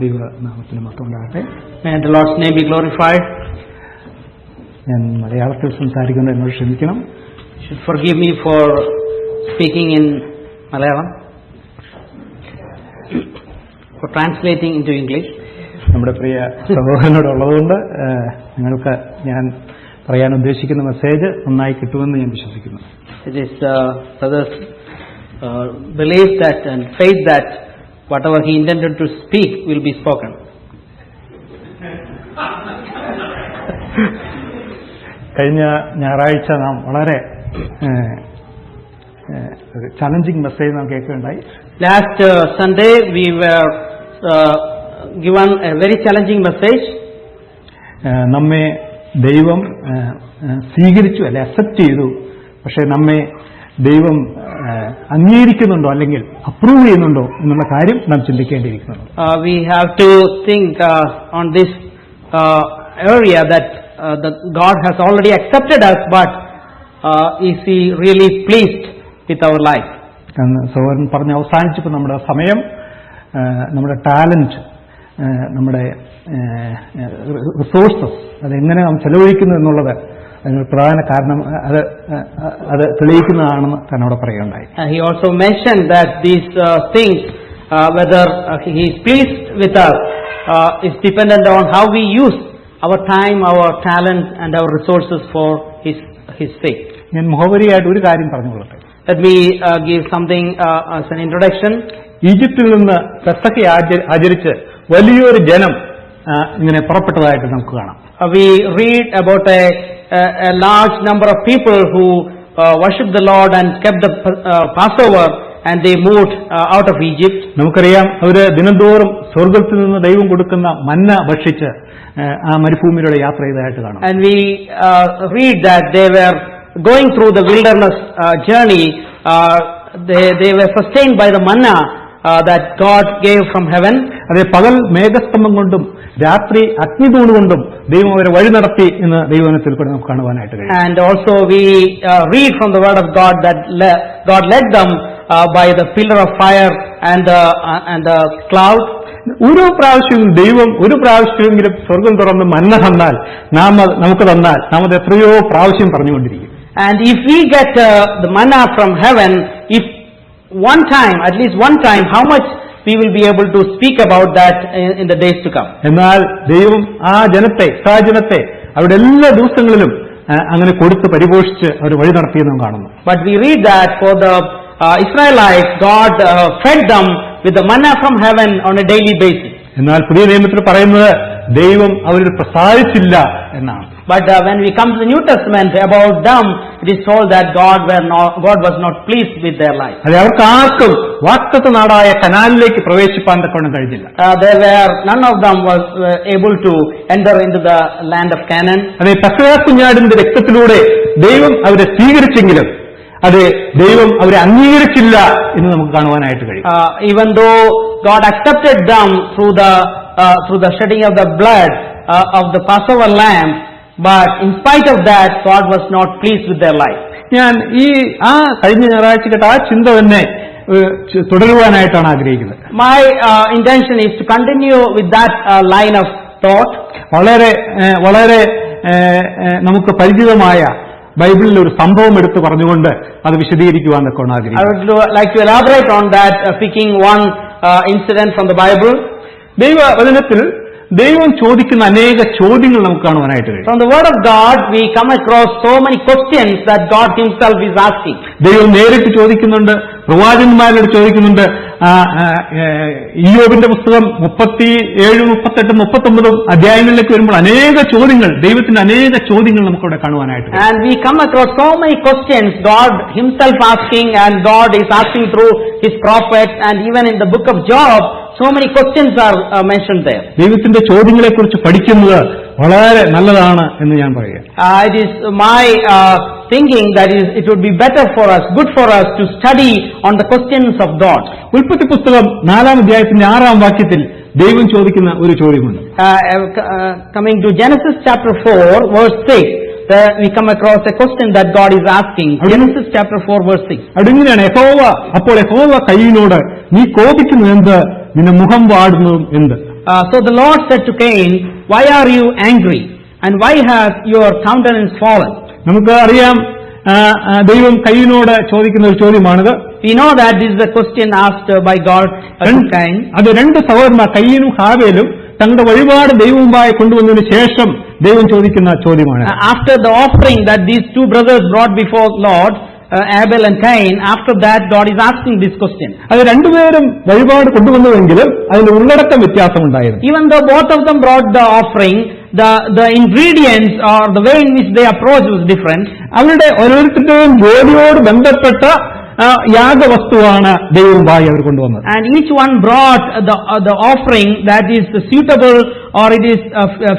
ദൈവനാമത്തിന് മഹത്വം ഉണ്ടാകട്ടെ. May the Lord's name be glorified. ഞാൻ മലയാളത്തിൽ സംസാരിക്കുന്നത് എന്നോട് ക്ഷമിക്കണം. You should forgive me for speaking in Malayalam, for translating into English. നമ്മുടെ പ്രിയ സഹോദരനോടുള്ളതുകൊണ്ട് നിങ്ങൾക്ക് ഞാൻ പറയാൻ ഉദ്ദേശിക്കുന്ന മെസ്സേജ് നന്നായി കിട്ടുമെന്ന് ഞാൻ വിശ്വസിക്കുന്നു. It is brothers' belief that and faith that whatever he intended to speak will be spoken. കഴിഞ്ഞ ഞായറാഴ്ച നാം വളരെ ചലഞ്ചിങ് മെസ്സേജ് നാം കേൾക്കുകയുണ്ടായി. Last Sunday we were given a very challenging message. നമ്മെ ദൈവം സ്വീകരിച്ചു അല്ലെ അക്സെപ്റ്റ് ചെയ്തു. പക്ഷെ നമ്മെ ദൈവം അംഗീകരിക്കുന്നുണ്ടോ അല്ലെങ്കിൽ അപ്രൂവ് ചെയ്യുന്നുണ്ടോ എന്നുള്ള കാര്യം നാം ചിന്തിക്കേണ്ടിയിരിക്കുന്നു. We have to think on this area that God has already accepted us, but is He really pleased with our life? സഹോദരൻ പറഞ്ഞ് അവസാനിച്ചപ്പോൾ നമ്മുടെ സമയം, നമ്മുടെ ടാലന്റ്, നമ്മുടെ റിസോഴ്സസ് അതെങ്ങനെ നാം ചെലവഴിക്കുന്നു എന്നുള്ളത് അതിന് പ്രധാന കാരണം അത് തെളിയിക്കുന്നതാണെന്ന് തന്നോട് പറയുകയുണ്ടായി. He also mentioned that these things, whether He is pleased with us, is dependent on how we use our time, our talent and our resources for His sake. ഞാൻ മുഖവരിയായിട്ട് ഒരു കാര്യം പറഞ്ഞുകൊള്ളട്ടെ. Let me give something as an introduction. ഈജിപ്തിൽ നിന്ന് പെസഹ ആചരിച്ച് വലിയൊരു ജനം ഇങ്ങനെ പുറപ്പെട്ടതായിട്ട് നമുക്ക് കാണാം. We read about a large number of people who worshiped the Lord and kept the Passover, and they moved out of Egypt. നമുക്കറിയാം അവര് ദിനംതോറും സ്വർഗ്ഗത്തിൽ നിന്ന് ദൈവം കൊടുക്കുന്ന മന്ന ഭക്ഷിച്ച് ആ മരുഭൂമിയിലൂടെ യാത്ര ചെയ്തതായിട്ട് കാണാം. And we read that they were going through the wilderness journey. They were sustained by the manna that God gave from heaven. അതെ, പകൽ മേഘസ്തംഭം കൊണ്ടും രാത്രി അഗ്നിതൂണ് കൊണ്ടും ദൈവം അവരെ വഴി നടത്തി എന്ന് ദൈവവചനത്തിൽ കൂടെ നമുക്ക് കാണുവാനായിട്ട് കഴിയും. And also we read from the word of God that God led them by the pillar of fire and the cloud. ഓരോ പ്രാവശ്യവും ദൈവം ഒരു പ്രാവശ്യമെങ്കിലും സ്വർഗം തുറന്ന് മന്ന തന്നാൽ നമുക്ക് തന്നാൽ നാം അത് എത്രയോ പ്രാവശ്യം പറഞ്ഞുകൊണ്ടിരിക്കും. And if we get the manna from heaven, if one time, at least one time, how much we will be able to speak about that in the days to come. എന്നാൽ ദൈവം ആ ജനത്തെ അവരുടെ എല്ലാ ദിവസങ്ങളിലും അങ്ങനെ കൊടുത്ത് പരിപോഷിച്ച് അവർ വഴി നടത്തിയെന്നും കാണുന്നു. But we read that for the Israelites, God fed them with the manna from heaven on a daily basis. എന്നാൽ പുതിയ നിയമത്തിൽ പറയുന്നത് ദൈവം അവരിൽ പ്രസാദിച്ചില്ല എന്നാണ്. But when we come to the New Testament, about them, it is told that God was not pleased with their life. അതെ, അവർക്ക് ആർക്കും വാഗ്ദത്ത നാടായ കനാനിലേക്ക് പ്രവേശിപ്പാൻ തക്കവണ്ണം കഴിഞ്ഞില്ല. None of them was able to enter into the land of Canaan. അതെ, പെസഹ കുഞ്ഞാടിന്റെ രക്തത്തിലൂടെ ദൈവം അവരെ സ്വീകരിച്ചെങ്കിലും അതെ ദൈവം അവരെ അംഗീകരിച്ചില്ല എന്ന് നമുക്ക് കാണുവാനായിട്ട് കഴിയും. Even though God accepted them through the shedding of the blood of the Passover lamb, but in spite of that, God was not pleased with their life. ഞാൻ കഴിഞ്ഞ ഞായറാഴ്ച കേട്ട ആ ചിന്ത തന്നെ തുടരുവാനായിട്ടാണ് ആഗ്രഹിക്കുന്നത്. My intention is to continue with that line of thought. വളരെ നമുക്ക് പരിചിതമായ ബൈബിളിൽ ഒരു സംഭവം എടുത്ത് പറഞ്ഞുകൊണ്ട് അത് വിശദീകരിക്കുവാൻ തക്കവണ്ണം ആഗ്രഹിക്കുന്നു. I would like to elaborate on that, picking one incident from the Bible. ദൈവവചനത്തിൽ ദൈവം ചോദിക്കുന്ന അനേക ചോദ്യങ്ങൾ നമുക്ക് കാണുവാനായിട്ട് കഴിയും. From the word of God we come across so many questions that God himself is asking. ദൈവം നേരിട്ട് ചോദിക്കുന്നുണ്ട്, പ്രവാചകന്മാരോട് ചോദിക്കുന്നുണ്ട്. ഇയ്യോബിന്റെ പുസ്തകം 37, 38, 39 അധ്യായങ്ങളിലേക്ക് വരുമ്പോൾ അനേക ചോദ്യങ്ങൾ, ദൈവത്തിന്റെ അനേക ചോദ്യങ്ങൾ നമുക്കിവിടെ കാണുവാനായിട്ട് കഴിയും. And we come across so many questions God himself asking, and God is asking through his prophets, and even in the book of Job so many questions are mentioned there. ദൈവത്തിന്റെ ചോദ്യങ്ങളെക്കുറിച്ച് പഠിക്കുന്നത് വളരെ നല്ലതാണ് എന്ന് ഞാൻ പറയാം. It is my thinking that it would be better for us, good for us to study on the questions of God. ഉൽപ്പത്തി പുസ്തകം 4-ാം അധ്യായത്തിന്റെ 6-ാം വാക്യത്തിൽ ദൈവം ചോദിക്കുന്ന ഒരു ചോദ്യമുണ്ട്. Coming to Genesis chapter 4 verse 6, we come across a question that God is asking. Genesis chapter 4 verse 6. അവിടെങ്ങനെയാണ് അപ്പോൾ യഹോവ കയീനോട് നീ കോപിക്കുന്നത് എന്ത്, നിന്റെ മുഖം വാടുന്നതും എന്ത്? So the Lord said to Cain, "Why are you angry? And why has your countenance fallen?" നമുക്ക് അറിയാം, ദൈവം കയ്യനോട് ചോദിക്കുന്ന ഒരു ചോദ്യമാണിത്. We know that this is a question asked by God to Cain. അത് രണ്ട് സഹോദരന്മാർ കയ്യനും ഹാബേലും തങ്ങളുടെ വഴിപാട് ദൈവമുമ്പായി കൊണ്ടുവന്നതിന് ശേഷം ദൈവം ചോദിക്കുന്ന ചോദ്യമാണ്. After the offering that these two brothers brought before Lord, Abel and Cain, after that God is asking this question. അത് രണ്ടുപേരും വഴിപാട് കൊണ്ടുവന്നുവെങ്കിലും അതിന്റെ ഉള്ളടക്കം വ്യത്യാസമുണ്ടായിരുന്നു. Even though both of them brought the offering, the ingredients or the way in which they approached was different. അവരുടെ ഓരോരുത്തരുടെയും ജോലിയോട് ബന്ധപ്പെട്ട യാഗവസ്തുവാണ് ദൈവമുമ്പായി അവർ കൊണ്ടുവന്നത്. And each one brought the offering that is suitable or it is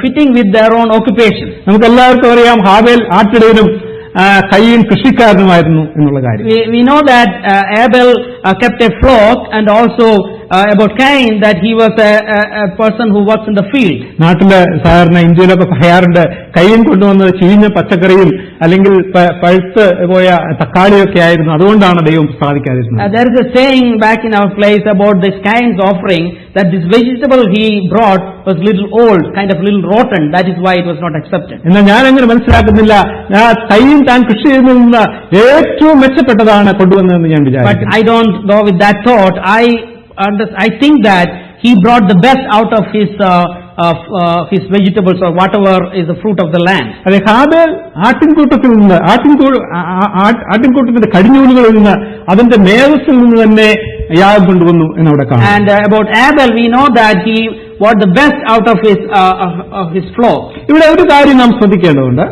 fitting with their own occupation. നമുക്ക് എല്ലാവർക്കും അറിയാം, ഹാബേൽ ആട്ടിടയനും കയ്യൻ കൃഷിക്കാരനുമായിരുന്നു എന്നുള്ള കാര്യം. We know that Abel kept a flock, and also about Cain that he was a person who works in the field. നാട്ടില് സാധാരണ ഇന്ത്യയിലൊക്കെ പറയാറുണ്ട്, കയ്യൻ കൊണ്ടുവന്നത് ചീഞ്ഞ പച്ചക്കറിയും അല്ലെങ്കിൽ പഴുത്ത് പോയ തക്കാളിയൊക്കെ ആയിരുന്നു, അതുകൊണ്ടാണ് ദൈവം സാധിക്കാതിരുന്നത്. There is a saying back in our place about this Cain's offering that this vegetable he brought was little old, kind of little rotten. That is why it was not accepted. എന്നാൽ ഞാൻ അങ്ങനെ മനസ്സിലാക്കുന്നില്ല, കയ്യൻ താൻ കൃഷി ചെയ്യുന്നതിൽ നിന്ന് ഏറ്റവും മെച്ചപ്പെട്ടതാണ് കൊണ്ടുവന്നതെന്ന് ഞാൻ വിചാരിക്കുന്നു. But I don't go with that thought. I think that he brought the best out of his vegetables or whatever is the fruit of the land. അതെ, ഹാബേൽ ആട്ടിൻകൂട്ടത്തിൽ നിന്ന് ആട്ടിൻകൂട്ടത്തിന്റെ കടിഞ്ഞൂലുകളിൽ നിന്ന് അതിന്റെ മേധസ്സിൽ നിന്ന് തന്നെ യാഗം കൊണ്ടുവന്നു എന്നവിടെ കാണാം. And about Abel we know that he brought the best out of his flock. ഇവിടെ ഒരു കാര്യം നാം ശ്രദ്ധിക്കേണ്ടതുണ്ട്.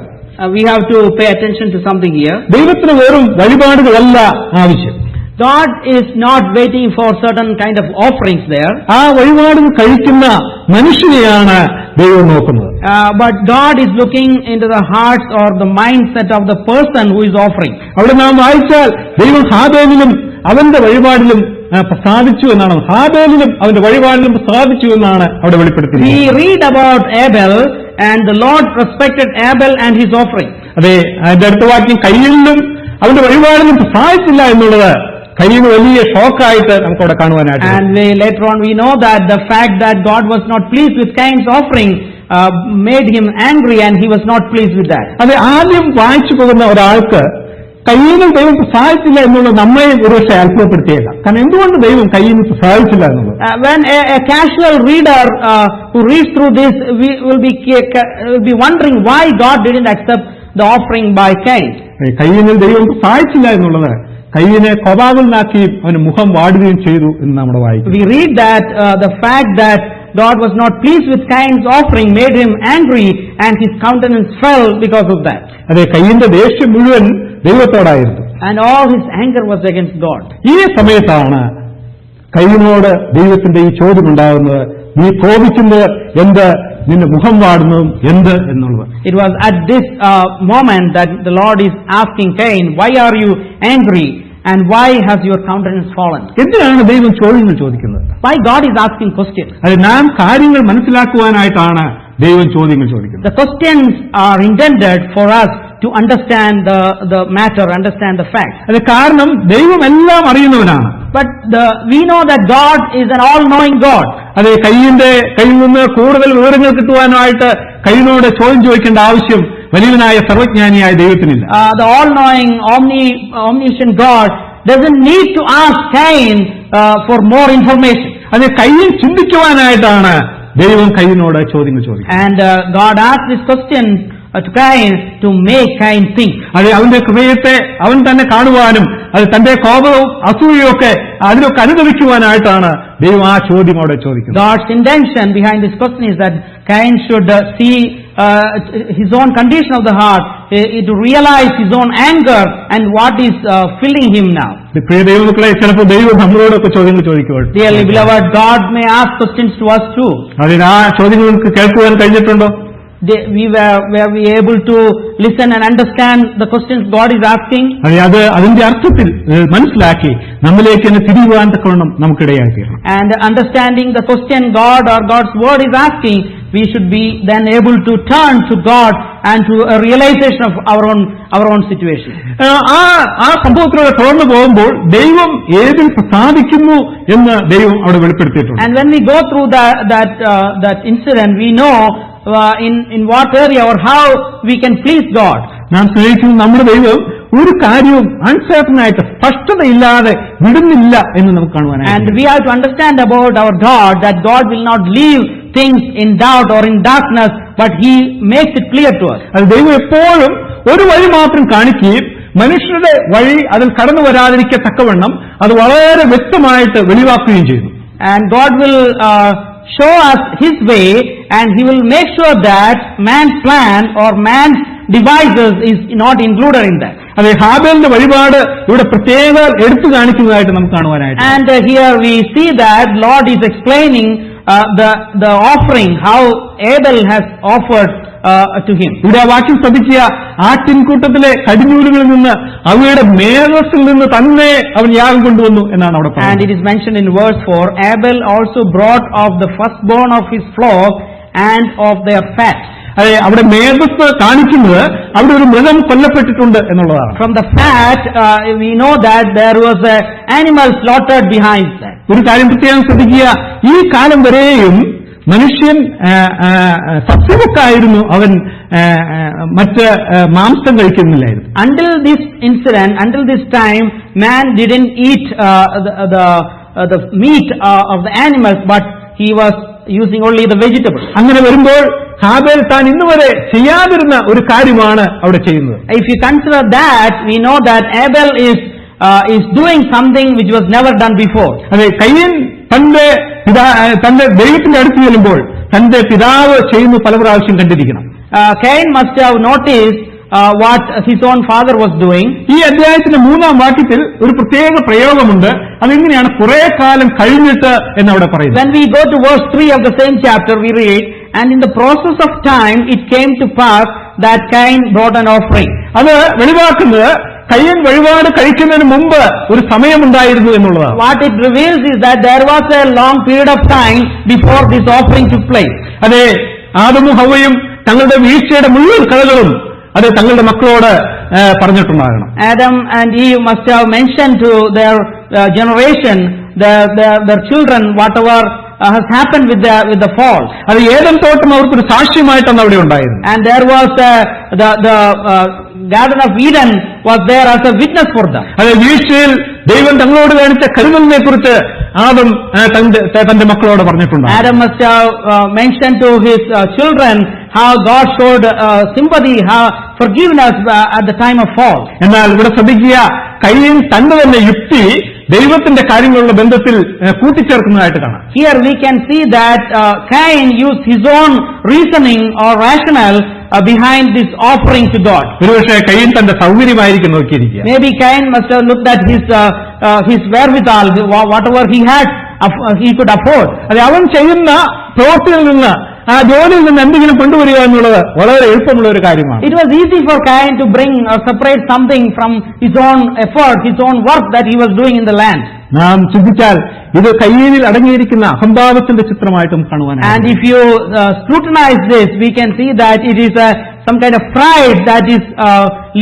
We have to pay attention to something here. ദൈവത്തിന് വെറും വഴിപാടുകളല്ല ആവശ്യം. God is not waiting for certain kind of offerings there. ആ വഴിപാടുകൾ കഴിക്കുന്ന മനുഷ്യനെയാണ് ദൈവം നോക്കുന്നത്. But God is looking into the hearts or the mindset of the person who is offering. അവിടെ നാം വായിച്ചാൽ ദൈവം ഹാബേലിലും അവന്റെ വഴിപാടിലും പ്രസാദിച്ചു എന്നാണ്, ഹാബേലിലും അവന്റെ വഴിപാടിലും പ്രസാദിച്ചു എന്നാണ് അവിടെ വെളിപ്പെടുത്തിയത്. We read about Abel and the Lord respected Abel and his offering. അതെ, അതിന്റെ അടുത്ത വാക്യം കയ്യിലും അവന്റെ വഴിപാടിലും പ്രസാദിച്ചില്ല എന്നുള്ളത് കയ്യിന് വലിയ ഷോക്കായിട്ട് നമുക്കവിടെ കാണുവാനായിട്ട്. And later on we know that the fact that God was not pleased with Cain's offering made him angry, and he was not pleased with that. അത് ആദ്യം വായിച്ചു പോകുന്ന ഒരാൾക്ക് കയ്യിനും ദൈവം പ്രസാദിച്ചില്ല എന്നുള്ളത് നമ്മെ ഒരുപക്ഷെ അത്ഭുതപ്പെടുത്തിയേക്ക. കാരണം എന്തുകൊണ്ട് ദൈവം കയ്യിന് പ്രസാദിച്ചില്ല എന്നുള്ളത്. When a casual reader who reads through this will be wondering why God didn't accept the offering by Cain. കയ്യിന് ദൈവം പ്രസാദിച്ചില്ല എന്നുള്ളത് കയ്യിനെ കോപാകുലനാക്കി അവന് മുഖം വാടുകയും ചെയ്തു എന്ന് നമ്മുടെ വായിക്കും. We read that the fact that God was not pleased with Cain's offering made him angry, and his countenance fell because of that. അതെ, കയ്യിന്റെ ദേഷ്യം മുഴുവൻ ദൈവത്തോടായിരുന്നു. And all his anger was against God. ഈ സമയത്താണ് കയ്യിനോട് ദൈവത്തിന്റെ ഈ ചോദ്യം ഉണ്ടാകുന്നത്, നീ കോപിക്കുന്നത് എന്ത്, നിന്റെ മുഖം വാടുന്നതും എന്ത് എന്നുള്ളത്. It was at this moment that the Lord is asking Cain, why are you angry and why has your countenance fallen? എന്തിനാണ് ദൈവം ചോദ്യങ്ങൾ ചോദിക്കുന്നത്? Why God is asking questions? അത് നാം കാര്യങ്ങൾ മനസ്സിലാക്കുവാനായിട്ടാണ് ദൈവം ചോദ്യങ്ങൾ ചോദിക്കുന്നത്. The questions are intended for us to understand the matter, understand the fact. അത് കാരണം ദൈവം എല്ലാം അറിയുന്നവനാണ്. But we know that God is an all-knowing God. അതെ, കയ്യിൽ നിന്ന് കൂടുതൽ വിവരങ്ങൾ കിട്ടുവാനായിട്ട് കയ്യിനോട് ചോദ്യം ചോദിക്കേണ്ട ആവശ്യം വലിയവനായ സർവജ്ഞാനിയായ ദൈവത്തിനില്ല. The all-knowing, omniscient God doesn't need to ask Cain for more information. അത് കയ്യിൽ ചിന്തിക്കുവാനായിട്ടാണ് ദൈവം കയ്യിനോട് ചോദ്യങ്ങൾ ചോദിക്കുന്നത്. And God asked this question to Cain to make Cain think. അത് അവന്റെ ഹൃദയത്തെ അവൻ തന്നെ കാണുവാനും അത് തന്റെ കോപവും അസൂയയും ഒക്കെ അതിലൊക്കെ അനുഭവിക്കുവാനായിട്ടാണ് ദൈവം ആ ചോദ്യം അവിടെ ചോദിക്കുന്നത്. God's intention behind this question is that Cain should see his own condition of the heart, to realize his own anger and what is filling him now. പ്രിയ ദൈവമക്കളെ, ചിലപ്പോൾ ദൈവം നമ്മളോടൊക്കെ ചോദ്യങ്ങൾ ചോദിക്കുമ്പോൾ, Dearly beloved, God may ask questions to us too. അതിന് ആ ചോദ്യങ്ങൾ നമുക്ക് കേൾക്കുവാൻ കഴിഞ്ഞിട്ടുണ്ടോ? Were we able to listen and understand the questions God is asking? അത് അതിന്റെ അർത്ഥത്തിൽ മനസ്സിലാക്കി നമ്മിലേക്ക് തന്നെ തിരിയുവാൻ തക്കവണ്ണം നമുക്കിടയാക്കിയിരുന്നു. And understanding the question God or God's word is asking, we should be then able to turn to God and to a realization of our own situation. ആ സംഭവത്തിലൂടെ തുടർന്നു പോകുമ്പോൾ ദൈവം ഏതിൽ പ്രസാദിക്കുന്നു എന്ന് ദൈവം അവിടെ വെളിപ്പെടുത്തിയിട്ടുണ്ട്. And when we go through that incident, we know in what area or how we can please God. നാം സ്നേഹിക്കുന്ന നമ്മുടെ ദൈവം ഒരു കാര്യവും അൺസർട്ടൻ ആയിട്ട് സ്പഷ്ടതയില്ലാതെ വിടുന്നില്ല എന്ന് നമുക്ക് കാണുവാനായി. And we have to understand about our God that God will not leave things in doubt or in darkness, but He makes it clear to us. അത് ദൈവം എപ്പോഴും ഒരു വഴി മാത്രം കാണിക്കുകയും മനുഷ്യരുടെ വഴി അതിൽ കടന്നു വരാതിരിക്കത്തക്കവണ്ണം അത് വളരെ വ്യക്തമായിട്ട് വെളിവാക്കുകയും ചെയ്യുന്നു. And God will show us His way, and He will make sure that man's plan or man's devices is not included in that. അതെ, ഹാബേലിന്റെ വഴിപാട് ഇവിടെ പ്രത്യേക എടുത്തു കാണിക്കുന്നതായിട്ട് നമുക്ക് കാണുവാനായിട്ട്. And here we see that Lord is explaining the offering, how Abel has offered to Him. ഇവിടെ ആ വാക്യം ശ്രദ്ധിക്കുക, ആട്ടിൻകൂട്ടത്തിലെ കടിഞ്ഞൂലുകളിൽ നിന്ന് അവയുടെ മേധസ്സിൽ നിന്ന് തന്നെ അവൻ യാഗം കൊണ്ടുവന്നു എന്നാണ് അവിടെ പറയുന്നത്. And it is mentioned in verse 4, Abel also brought of the firstborn of his flock and of their fat. അതെ, അവിടെ മേധസ് കാണിക്കുന്നത് അവിടെ ഒരു മൃഗം കൊല്ലപ്പെട്ടിട്ടുണ്ട് എന്നുള്ളതാണ്. From the fat, we know that there was an animal slaughtered behind that. ഒരു കാര്യം പ്രത്യേകം ശ്രദ്ധിക്കുക, ഈ കാലം വരെയും മനുഷ്യൻ സസ്യഭുക്കായിരുന്നു, അവൻ മറ്റ് മാംസം കഴിക്കുന്നില്ലായിരുന്നു. Until this incident, until this time, man didn't eat the meat of the animals, but he was using only the vegetables. അങ്ങനെ വരുമ്പോൾ ഹാബേൽ താൻ ഇന്നുവരെ ചെയ്യാതിരുന്ന ഒരു കാര്യമാണ് അവിടെ ചെയ്യുന്നത്. If you consider that, we know that Abel is doing something which was never done before. അതെ, കയ്യൻ തന്റെ ദൈവത്തിന്റെ അടുത്ത് ചെല്ലുമ്പോൾ തന്റെ പിതാവ് ചെയ്യുന്നു പല പ്രാവശ്യം കണ്ടിരിക്കണം. Cain must have noticed what his own father was doing. ഈ അധ്യായത്തിന്റെ 3-ാം വാക്യത്തിൽ ഒരു പ്രത്യേക പ്രയോഗമുണ്ട്. അതെങ്ങനെയാണ് കുറെ കാലം കഴിഞ്ഞിട്ട് എന്നവിടെ പറയുന്നത്. When we go to verse 3 of the same chapter, we read, and in the process of time it came to pass that Cain brought an offering. അത് വെളിവാക്കുന്നത് കയ്യൻ വഴിപാട് കഴിക്കുന്നതിന് മുമ്പ് ഒരു സമയമുണ്ടായിരുന്നു എന്നുള്ളതാണ്. What it reveals is that there was a long period of time before this offering took place. അതെ, ആദമും ഹവ്വയും തങ്ങളുടെ വീഴ്ചയുടെ മുഴുവൻ കഥകളും അത് തങ്ങളുടെ മക്കളോട് പറഞ്ഞിട്ടുണ്ടാകണം. Adam and Eve must have mentioned to their generation, their children, whatever has happened with the fall. അത് Eden തോട്ടം അവർക്കൊരു സാക്ഷ്യമായിട്ടാണ് അവിടെ ഉണ്ടായിരുന്നു. And there was the Garden of Eden was there as a witness for them. അത് വീഴ്ചയിൽ ദൈവം തങ്ങളോട് കാണിച്ച കരുതലിനെ കുറിച്ച് ആദം തന്റെ മക്കളോട് പറഞ്ഞിട്ടുണ്ട്. Adam must have mentioned to his children how God showed sympathy, how forgiveness at the time of fall. എന്നാൽ ഇവിടെ ശ്രദ്ധിക്കുക, കയ്യൻ തന്റെ തന്നെ യുക്തി ദൈവത്തിന്റെ കാര്യങ്ങളുള്ള ബന്ധത്തിൽ കൂട്ടിച്ചേർക്കുന്നതായിട്ട് കാണാം. Here we can see that Cain used his own reasoning or rationale behind this offering to God. ഒരുപക്ഷെ കയ്യൻ തന്റെ സൗകര്യമായിരിക്കും നോക്കിയിരിക്കുക. Maybe Cain must have looked at his wherewithal, whatever he had, he could afford. അത് അവൻ ചെയ്യുന്ന പ്രവൃത്തിയിൽ നിന്ന് ആ ജോലിയിൽ നിന്ന് എന്തെങ്കിലും കൊണ്ടുവരിക എന്നുള്ളത് വളരെ എളുപ്പമുള്ള ഒരു കാര്യമാണ്. It was easy for Cain to bring or separate something from his own effort, his own work that he was doing in the land. നാം ചിന്തിച്ചാൽ ഇത് കയ്യനിൽ അടങ്ങിയിരിക്കുന്ന അഹംഭാവത്തിന്റെ ചിത്രമായിട്ടും കാണുവാനാണ്. And if you scrutinize this, we can see that it is some kind of pride that is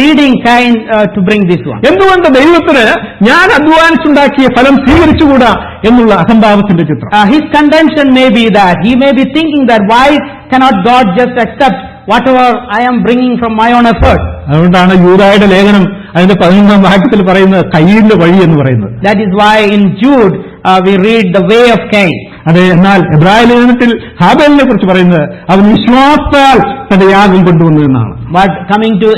leading Cain to bring this one. എന്തുകൊണ്ട് ദൈവത്തിന് ഞാൻ അധ്വാനിച്ചുണ്ടാക്കിയ ഫലം സ്വീകരിച്ചുകൂടാ എന്നുള്ള അഹംഭാവത്തിന്റെ ചിത്രം. His contention may be that he may be thinking that why cannot God just accept whatever I am bringing from my own effort. അതുകൊണ്ടാണ് യൂദായുടെ ലേഖനം അതിന്റെ 11-ാം വാക്യത്തിൽ പറയുന്നത് കയ്യന്റെ വഴി എന്ന് പറയുന്നത്. That is why in Jude we read the way of Cain. അതെ, എന്നാൽ എബ്രായ ലേഖനത്തിൽ ഹാബേലിനെ കുറിച്ച് പറയുന്നത് അവൻ വിശ്വാസത്താൽ തന്റെ യാഗം കൊണ്ടുവന്നു എന്നാണ്. But coming to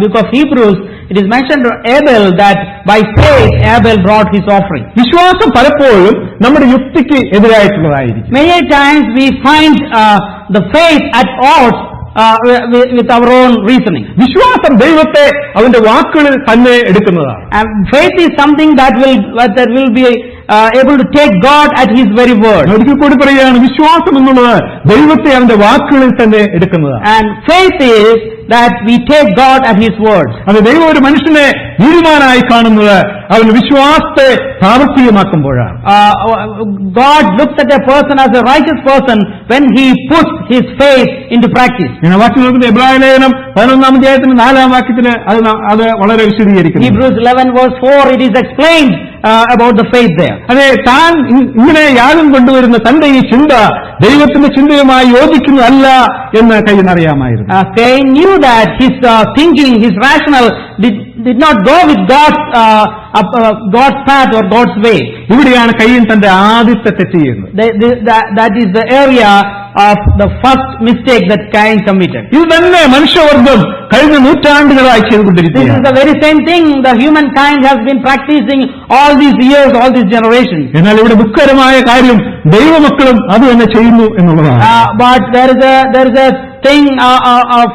book of Hebrews, it is mentioned to Abel that by faith Abel brought his offering. വിശ്വാസം പലപ്പോഴും നമ്മുടെ യുക്തിക്ക് എതിരായിട്ടുള്ളതായിരിക്കും. Many times we find the faith at odds with our own reasoning. വിശ്വാസം ദൈവത്തെ അവന്റെ വാക്കുകളിൽ തന്നെ എടുക്കുന്നതാണ്. And faith is something that will be able to take God at His very word. ഒരിക്കൽ കൂടി പറയുകയാണ്, വിശ്വാസം എന്നുള്ളത് ദൈവത്തെ അവന്റെ വാക്കുകളിൽ തന്നെ എടുക്കുന്നതാണ്. And faith is that we take God at His word. അത് ദൈവം ഒരു മനുഷ്യനെ നീതിമാനായി കാണുന്നത് അവൻ വിശ്വാസത്തെ പ്രാവർത്തികമാക്കുമ്പോഴാണ്. God looks at a person as a righteous person when he puts his faith into practice. ഇങ്ങനെ വാക്യം നോക്കുന്ന എബ്രായ ലേഖനം 11-ാം അധ്യായത്തിന് 4-ാം വാക്യത്തിന് അത് വളരെ വിശദീകരിക്കുന്നു. Hebrews 11:4 it is explained about the faith there. അതെ, താൻ ഇങ്ങനെ യാഗം കൊണ്ടുവരുന്ന തന്റെ ഈ ചിന്ത ദൈവത്തിന്റെ ചിന്തയുമായി യോജിക്കുന്നതല്ല എന്ന് കയ്യിൽ അറിയാമായിരുന്നു. Cain knew that his thinking, his rational did not go with God's path or God's way. ഇവിടെയാണ് കയ്യൻ തന്റെ ആദ്യത്തെ തെറ്റ് ചെയ്യുന്നത്. That is the area of the first mistake that Cain committed. ഇത് തന്നെ മനുഷ്യവർഗം കഴിഞ്ഞ നൂറ്റാണ്ടുകളായി ചെയ്തുകൊണ്ടിരിക്കുകയാണ്. This is the very same thing the humankind has been practicing all these years, all these generations. എന്നാൽ ഇവിടെ ദുഃഖകരമായ കാര്യം ദൈവമക്കളും അത് തന്നെ ചെയ്യുന്നു എന്നുള്ളതാണ്. But there is a thing of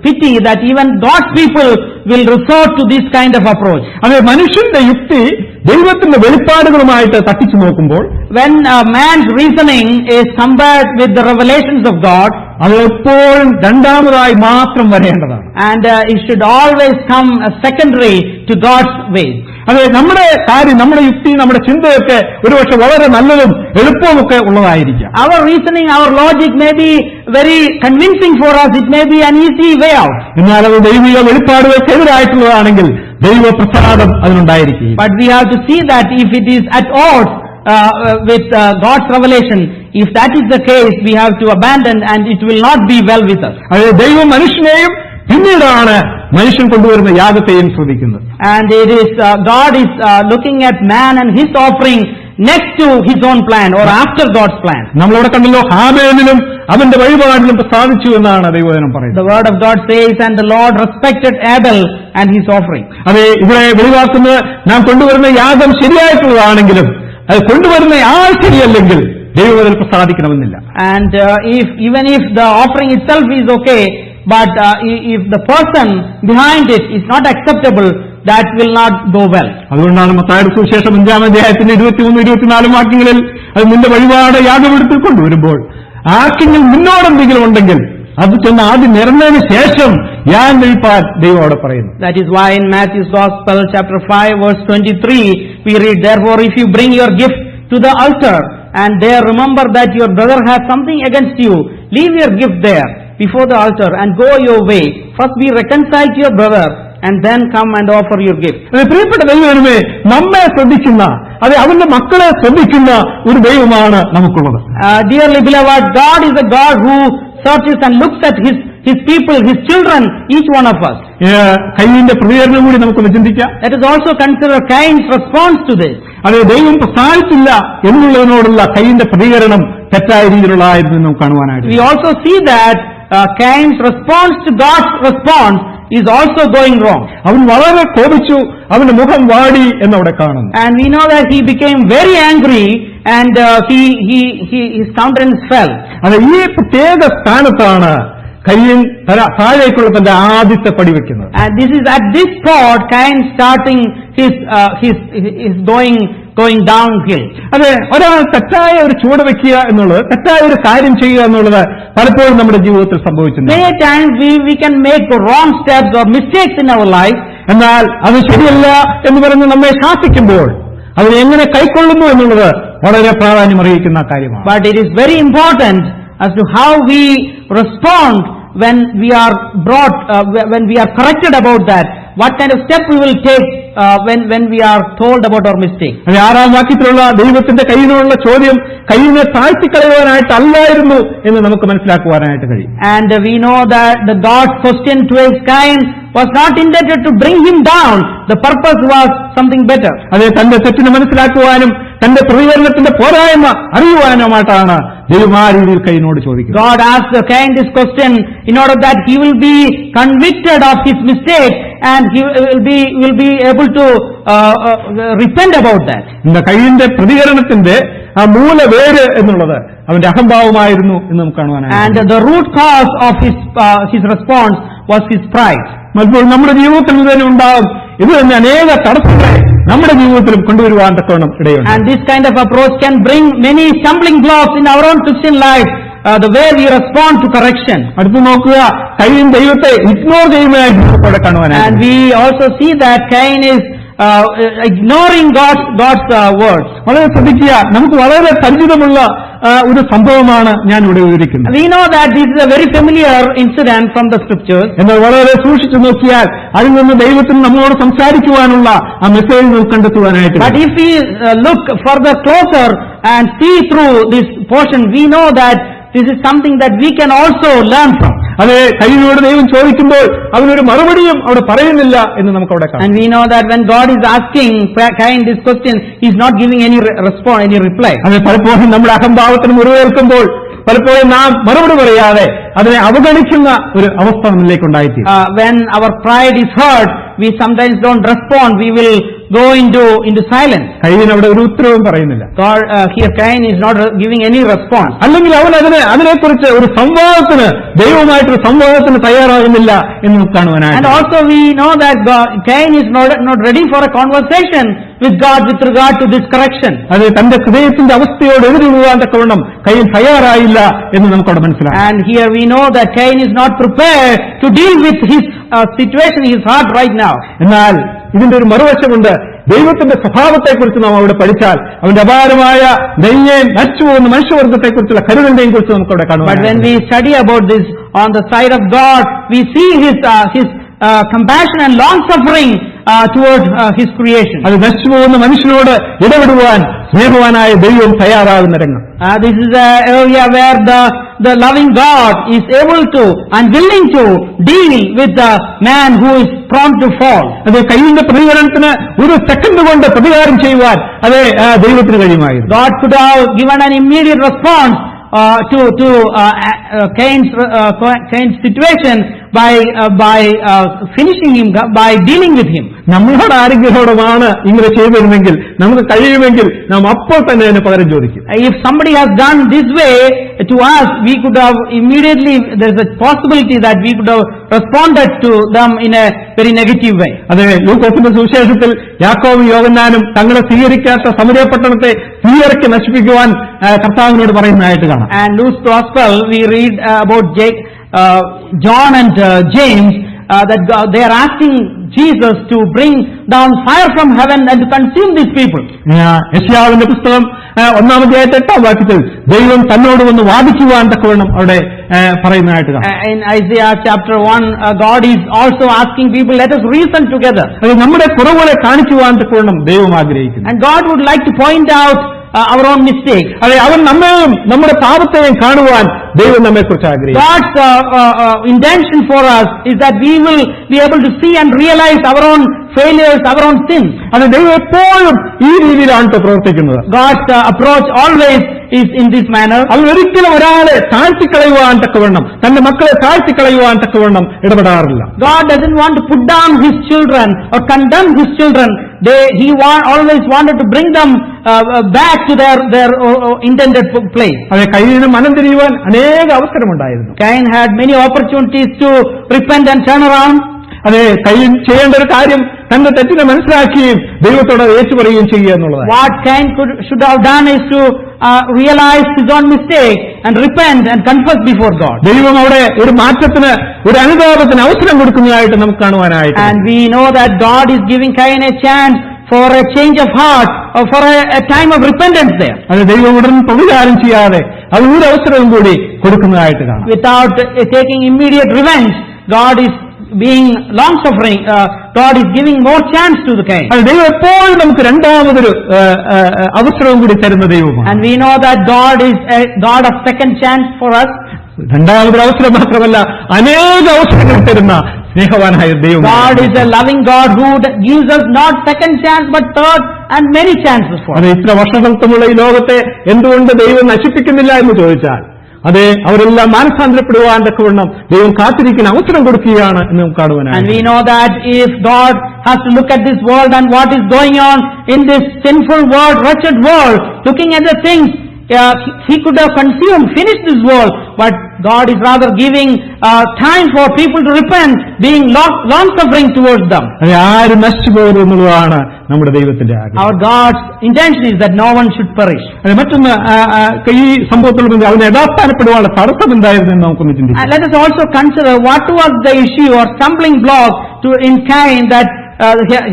pity that even God's people will resort to this kind of approach. അതെ, മനുഷ്യന്റെ യുക്തി ദൈവത്തിന്റെ വെളിപ്പാടുകളുമായിട്ട് തട്ടിച്ചു നോക്കുമ്പോൾ, when man's reasoning is compared with the revelations of God, അത് എപ്പോഴും രണ്ടാമതായി മാത്രം വരേണ്ടതാണ്. and it should always come secondary to God's ways. അതെ, നമ്മുടെ കാര്യം, നമ്മുടെ യുക്തി, നമ്മുടെ ചിന്തയൊക്കെ ഒരുപക്ഷെ വളരെ നല്ലതും എളുപ്പവുമൊക്കെ ഉള്ളതായിരിക്കാം. Our reasoning, our logic may be very convincing for us. It may be an easy way out. എന്നാൽ അത് ദൈവിക വെളിപ്പാടുകൾക്കെതിരായിട്ടുള്ളതാണെങ്കിൽ ദൈവപ്രസാദം അതിനുണ്ടായിരിക്കും. But we have to see that if it is at odds with God's revelation, if that is the case, we have to abandon and it will not be well with us. അത് ദൈവം മനുഷ്യനെയും പിന്നീടാണ് മനുഷ്യൻ കൊണ്ടുവരുന്ന യാഗത്തെയും ശ്രദ്ധിക്കുന്നത്. And it is God is looking at man and his offering next to his own plan or after God's plan. നമ്മളവിടെ കണ്ടല്ലോ, ഹാബേലിലും അവന്റെ വഴിപാടിലും പ്രസാദിച്ചു എന്നാണ് ദൈവവചനം പറയുന്നത്. The word of God says, and the Lord respected Abel and his offering. അതെ, ഇവിടെ വെളിവാക്കുന്നത് നാം കൊണ്ടുവരുന്ന യാഗം ശരിയായിട്ടുള്ളതാണെങ്കിലും അത് കൊണ്ടുവരുന്ന ആൾ ശരിയല്ലെങ്കിൽ ദൈവം അതിൽ പ്രസാദിക്കണമെന്നില്ല. And even if the offering itself is okay, but if the person behind it is not acceptable, that will not go well. അതുകൊണ്ടാണ് മത്തായിയുടെ സുവിശേഷം 5-ാം അധ്യായത്തിന്റെ 23-24 വാക്യങ്ങളിൽ അത് നിന്റെ വഴിപാട് യാഗപീഠത്തിൽ കൊണ്ടുവരുമ്പോൾ ആർക്കെങ്കിലും നിന്നോടെന്തെങ്കിലും ഉണ്ടെങ്കിൽ അത് ചെന്ന് ആദ്യം നിറഞ്ഞതിന് ശേഷം ഞാൻ വിളിപ്പാൻ ദൈവം അവിടെ പറയുന്നു. That is why in Matthew's Gospel chapter 5 verse 23 we read, therefore if you bring your gift to the altar and there remember that your brother has something against you, leave your gift there before the altar and go your way. First be reconciled to your brother and then come and offer your gift. പ്രിയപ്പെട്ട ദൈവമേ, നമ്മെ ശ്രദ്ധിക്കുന്ന, അതെ, അവന്റെ മക്കളെ ശ്രദ്ധിക്കുന്ന ഒരു ദൈവമാണ് നമുക്കുള്ളത്. Dearly beloved, God is a God who searches and looks at his people, his children, each one of us. കയ്യിന്റെ പ്രതികരണം കൂടി നമുക്കൊന്ന് ചിന്തിക്കാം. Let us also consider Cain's response to this. അതെ, ദൈവം പ്രസാദിച്ചില്ല എന്നുള്ളതിനോടുള്ള കയ്യിന്റെ പ്രതികരണം തെറ്റായ രീതിയിലുള്ളതായിരുന്നു നമുക്ക് കാണുവാനായിട്ട്. We also see that Cain's response to God's response is also going wrong. അവൻ വളരെ കോപിച്ചു, അവന്റെ മുഖം വാടി എന്നവിടെ കാണുന്നു. And we know that he became very angry and his countenance fell. അത് ഈ പ്രത്യേക സ്ഥാനത്താണ് കയ്യൻ താഴേക്കുള്ള തന്റെ ആദ്യത്തെ പടി വെക്കുന്നത്. And this is at this spot Cain starting his going downhill. അതെ, ഒരാൾ തെറ്റായ ഒരു ചുവട് വെക്കുക എന്നുള്ളത്, തെറ്റായ ഒരു കാര്യം ചെയ്യുക എന്നുള്ളത് പലപ്പോഴും നമ്മുടെ ജീവിതത്തിൽ സംഭവിച്ചിട്ടുണ്ട്. Many times we can make wrong steps or mistakes in our life. എന്നാൽ അത് ശരിയല്ല എന്ന് പറഞ്ഞ് നമ്മെ ശാസിക്കുമ്പോൾ അത് എങ്ങനെ കൈക്കൊള്ളുന്നു എന്നുള്ളത് വളരെ പ്രാധാന്യമറിയിക്കുന്ന കാര്യമാണ്. But it is very important as to how we respond when we are brought, when we are corrected about that. What kind of step we will take when we are told about our mistake. 6-ാം വാക്യത്തിലുള്ള ദൈവത്തിന്റെ കയ്യിലുള്ള ചോദ്യം കയ്യിനെ താഴ്ത്തിക്കളയുവാനായിട്ടല്ലായിരുന്നു എന്ന് നമുക്ക് മനസ്സിലാക്കുവാനായിട്ട് കഴിയും. And we know that the God's question to Cain was not intended to bring him down. The purpose was something better. അതെ, തന്റെ തെറ്റിനെ മനസ്സിലാക്കുവാനും തന്റെ പ്രതികരണത്തിന്റെ പോരായ്മ അറിയുവാനുമായിട്ടാണ് ദൈവം ആ രീതിയിൽ കയ്യിനോട് ചോദിക്കുന്നത്. God asked Cain this question in order that he will be convicted of his mistake and he will be able to repent about that. കയ്യിന്റെ പ്രതികരണത്തിന്റെ ആ മൂലവേര് എന്നുള്ളത് അവന്റെ അഹംഭാവമായിരുന്നു എന്ന് നമുക്ക് കാണുവാനായി. And the root cause of his response was his pride. അപ്പോൾ നമ്മുടെ ജീവിതത്തിൽ തന്നെ ഉണ്ടാകും ഇത് തന്നെ അനേക തടസ്സങ്ങളെ നമ്മുടെ ജീവിതത്തിലും കൊണ്ടുവരുവാൻ തക്കവണ്ണം ഇടയുണ്ട്. And this kind of approach can bring many stumbling blocks in our own Christian life the way we respond to correction. അടുത്ത് നോക്കുക, കയ്യൻ ദൈവത്തെ ഇഗ്നോർ ചെയ്യുന്നതായിട്ട് അവിടെ കാണുവാനായി. And we also see that Cain is ignoring God's words. വളരെ ശ്രദ്ധിക്കുക, നമുക്ക് വളരെ പരിചിതമുള്ള ഒരു സംഭവമാണ് ഞാൻ ഇവിടെ വിവരിക്കുന്നത്. We know that this is a very familiar incident from the scriptures. എന്നാൽ വളരെ സൂക്ഷിച്ചു നോക്കിയാൽ അതിൽ നിന്ന് ദൈവത്തിന് നമ്മളോട് സംസാരിക്കുവാനുള്ള ആ മെസ്സേജ് നമുക്ക് കണ്ടെത്തുവാനായിട്ട്. But if we look further closer and see through this portion, we know that this is something that we can also learn from. അതെ, കയ്യിനോട് ദൈവം ചോദിക്കുമ്പോൾ അവനൊരു മറുപടിയും അവിടെ പറയുന്നില്ല എന്ന് നമുക്ക് അവിടെ കാണാം. And we know that when God is asking Cain this question, he is not giving any response, any reply. അതെ, പലപ്പോഴും നമ്മുടെ അഹംഭാവത്തിന് മുറിവേൽക്കുമ്പോൾ പലപ്പോഴും നാം മറുപടി പറയാതെ അതിനെ അവഗണിക്കുന്ന ഒരു അവസ്ഥ നമ്മിലേക്ക് ഉണ്ടായിത്തീരും. When our pride is hurt, we sometimes don't respond. We will go into silence. കയ്യിന് അവിടെ ഒരു ഉത്തരവും പറയുന്നില്ല. God, here Cain is not giving any response. അല്ലെങ്കിൽ അവൻ അതിനെക്കുറിച്ച് ഒരു സംവാദത്തിന്, ദൈവവുമായിട്ടൊരു സംവാദത്തിന് തയ്യാറാകുന്നില്ല എന്ന് നമുക്ക് കാണുവാനായിട്ട്. And also we know that Cain is not ready for a conversation with God with regard to this correction. അത് തന്റെ ഹൃദയത്തിന്റെ അവസ്ഥയോട് എതിരുവാൻ തക്കവണ്ണം കയ്യിൽ തയ്യാറായില്ല എന്ന് നമുക്കവിടെ മനസ്സിലാക്കാം. And here we know that Cain is not prepared to deal with his situation, his heart right now. എന്നാൽ ഇതിന്റെ ഒരു മറുവശമുണ്ട്. ദൈവത്തിന്റെ സ്വഭാവത്തെക്കുറിച്ച് നാം അവിടെ പഠിച്ചാൽ അവന്റെ അപാരമായ ദയയെയും നശിച്ചുപോകുന്ന മനുഷ്യവർഗത്തെക്കുറിച്ചുള്ള കരുതലിനെയും കുറിച്ച് നമുക്കവിടെ കാണുവാൻ. But when we study about this on the side of God, we see his compassion and long suffering toward his creation. അത് നശിച്ചുപോകുന്ന മനുഷ്യനോട് ഇടപെടുവാൻ സ്നേഹവാനായ ദൈവം തയ്യാറാകുന്ന രംഗം. This is an area where the loving God is able to and willing to deal with the man who is prone to fall. അത് കയ്യിന്റെ പ്രതികരണത്തിന് ഒരു second കൊണ്ട് പ്രതികാരം ചെയ്യുവാൻ അത് ദൈവത്തിന് കഴിയുമായിരുന്നു. God could have given an immediate response to Cain's situation by finishing him, by dealing with him. നമ്മളോട് ആരെങ്കിലോടുമാണ് ഇങ്ങനെ ചെയ്തിരുന്നെങ്കിൽ, നമുക്ക് കഴിയുമെങ്കിൽ നാം അപ്പോൾ തന്നെ അതിന് പകരം ചോദിക്കും. If somebody has done this way to us, we could have immediately, there is a possibility that we could have responded to them in a very negative way. അതെ, ലൂക്കോസിന്റെ സുവിശേഷത്തിൽ യാക്കോബും യോഹന്നാനും തങ്ങളെ സ്വീകരിക്കാത്ത സമരിയ പട്ടണത്തെ തീയിറക്കി നശിപ്പിക്കുവാൻ കർത്താവിനോട് പറയുന്നതായിട്ട് കാണാം. And Luke's Gospel, we read about John and James, that they are asking Jesus to bring down fire from heaven and to consume these people. യെശയ്യാവിന്റെ പുസ്തകം 1-ാം അധ്യായത്തെ 8-ാം വാക്യത്തിൽ ദൈവം തന്നോട് വന്ന് വാദിക്കുവാൻ തക്കവണ്ണം അവിടെ പറയുന്നതായിട്ട് കാണാം. In Isaiah chapter 1, God is also asking people, let us reason together. അത് നമ്മുടെ കുറവുകളെ കാണിക്കുവാൻ തക്കവണ്ണം ദൈവം ആഗ്രഹിക്കുന്നു. And God would like to point out our own mistakes. അതെ, അവൻ നമ്മെയും നമ്മുടെ പാപത്തെയും കാണുവാൻ ദൈവം നമ്മെക്കുറിച്ച് ആഗ്രഹിക്കുന്നു. God's intention for us is that we will be able to see and realize our own failures, our own sins. അത് ദൈവം എപ്പോഴും ഈ രീതിയിലാണ് പ്രവർത്തിക്കുന്നത്. God's approach always is in this manner. അവൻ ഒരിക്കലും ഒരാളെ താഴ്ത്തിക്കളയുവാൻ തക്കവണ്ണം, തന്റെ മക്കളെ താഴ്ത്തിക്കളയുവാൻ തക്കവണ്ണം ഇടപെടാറില്ല. God doesn't want to put down his children or condemn his children. He always wanted to bring them back to their intended place. അതെ, കയ്യിന് മനം തിരിയുവാൻ അനേക അവസരമുണ്ടായിരുന്നു. Cain had many opportunities to repent and turn around. അതെ, കയ്യിൽ ചെയ്യേണ്ട ഒരു കാര്യം തന്റെ തെറ്റിനെ മനസ്സിലാക്കുകയും ദൈവത്തോട് ഏറ്റുപറയുകയും ചെയ്യുക എന്നുള്ളതാണ്. What Cain should have done is to realize his own mistake and repent and confess before God. ദൈവം അവിടെ ഒരു മാറ്റത്തിന്, ഒരു അനുതാപത്തിന് അവസരം കൊടുക്കുന്നതായിട്ട് നമുക്ക് കാണുവാനായിട്ട്. And we know that God is giving Cain a chance for a change of heart or for a time of repentance there. അത് ദൈവം ഉടൻ പ്രതികാരം ചെയ്യാതെ അത് ഒരു അവസരവും കൂടി കൊടുക്കുന്നതായിട്ട് കാണാം. Without taking immediate revenge, God is being long suffering. God is giving more chance to the Cain. അത് ദൈവം എപ്പോഴും നമുക്ക് രണ്ടാമതൊരു അവസരവും കൂടി തരുന്ന ദൈവമാണ്. And we know that God is a God of second chance for us. രണ്ടാമതൊരു അവസരം മാത്രമല്ല, അനേക അവസരങ്ങൾ തരുന്ന സ്നേഹവാനായ ദൈവം. God is a loving God who gives us not second chance but third and many chances for us. അത് ഇത്ര വർഷങ്ങൾക്കുമുള്ള ഈ ലോകത്തെ എന്തുകൊണ്ട് ദൈവം നശിപ്പിക്കുന്നില്ല എന്ന് ചോദിച്ചാൽ, അതെ, അവരെല്ലാം മാനസാന്തരപ്പെടുവാൻ തക്കവണ്ണം ദൈവം കാത്തിരിക്കുന്ന അവസരം കൊടുക്കുകയാണ് എന്ന് നമുക്ക് കാണുവാനായി. And we know that if God has to look at this world and what is going on in this sinful world, wretched world, looking at the things, he could have finished this world, but God is rather giving time for people to repent, being long-suffering towards them. അത് ആരും നശിച്ചു പോകരുത് എന്നുള്ളതാണ് നമ്മുടെ ദൈവത്തിന്റെ ആഗ്രഹം. Our God's intention is that no one should perish. മറ്റൊന്ന്, ഈ സംഭവത്തോട് അവന് യഥാസ്ഥാനപ്പെടുവാനുള്ള തടസ്സം എന്തായിരുന്നു എന്ന് നമുക്കൊന്ന് ചിന്തിക്കാം. Let us also consider what was the issue or stumbling block in Cain that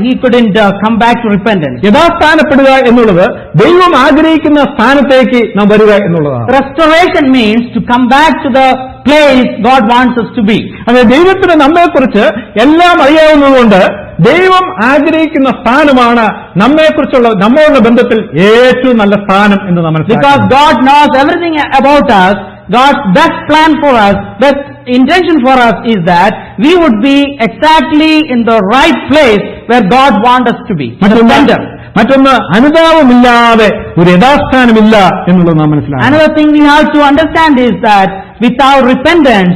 he couldn't come back to repentance. യഥാസ്ഥാനപ്പെടുക എന്നുള്ളത് ദൈവം ആഗ്രഹിക്കുന്ന സ്ഥാനത്തേക്ക് നാം വരിക എന്നുള്ളതാണ്. Restoration means to come back to the place God wants us to be. അതെ, ദൈവത്തിന് നമ്മെക്കുറിച്ച് എല്ലാം അറിയാവുന്നതുകൊണ്ട് ദൈവം ആഗ്രഹിക്കുന്ന സ്ഥാനമാണ് നമ്മെക്കുറിച്ചുള്ള നമ്മളുടെ ബന്ധത്തിൽ ഏറ്റവും നല്ല സ്ഥാനം എന്ന് നമ്മൾ മനസ്സിലാക്കണം. Because God knows everything about us, God's best plan for us, best intention for us is that we would be exactly in the right place where God wants us to be. മറ്റൊന്ന്, അനുതാപമില്ലാതെ ഒരു യഥാസ്ഥാനമില്ല എന്നുള്ളത് നാം മനസ്സിലാക്കണം. Another thing we have to understand is that without repentance